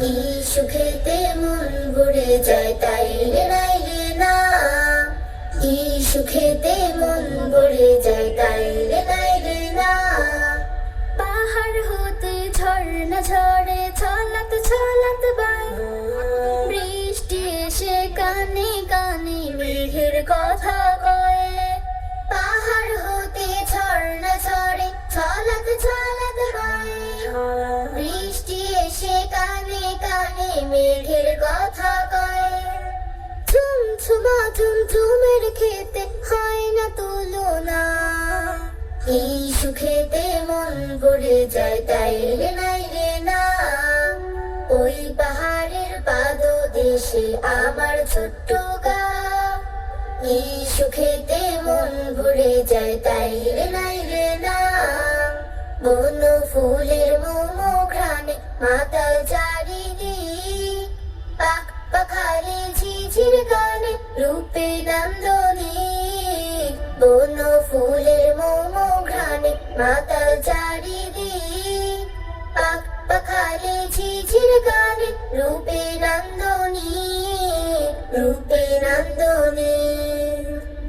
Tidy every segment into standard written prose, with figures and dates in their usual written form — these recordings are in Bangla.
এই সুখেতে মন ভরে যায় তাই রে নাই রে না। এই সুখেতে মন ভরে যায় তাই রে নাই রে না। পাহাড় হতে ঝর্ণা ঝরে ছলাত ছলাত বাই, বৃষ্টি এসে কানে কানে মেঘের কথা কয়। পাহাড় হতে ঝর্ণা ঝরে ছলাত ছলাত বাই, বৃষ্টি এসে কানে কানে মেঘের কথা কয়। ঝুমঝুমা ঝুমঝুমের খেতে হয় না তুলনা। এই সুখেতে মন ভরে যায় তাই রে নাই রে না। ওই পাহাড়ের পাদদেশে আমার ছোট্ট গাঁও। এই সুখেতে মন ভরে যায় তাই রে নাই রে না। বন ফুলের মোমো ঘ্রাণে মাতাল চারিদিক, পাখ পাখালি ঝিঝির গানে রূপে নন্দনী। বন ফুলের মোমো ঘ্রাণে মাতাল চারিদিক, পাখ পাখালি ঝিঝির গানে রূপে নন্দনী, রূপে নন্দনী।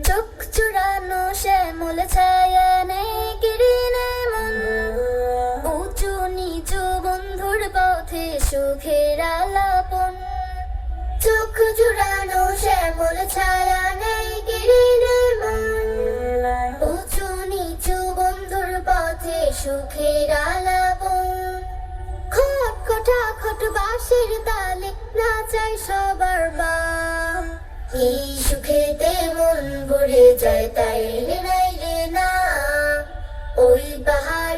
চোখ চুরানো শ্যামল ছায়া নেই কিরিনে মন, উঁচু নিচু বন্ধুর পথে সুখের আলাপন। চোখ জুড়ানো শ্যামল ছায়া নেই কিরিনে মন, উঁচু নিচু বন্ধুর পথে সুখের আলাপন। খট খটা খট বাঁশির তালে নাচাই সবার বাম। এই সুখেতে মন ভরে যায় তাই রে নাই রে না। ওই পাহাড়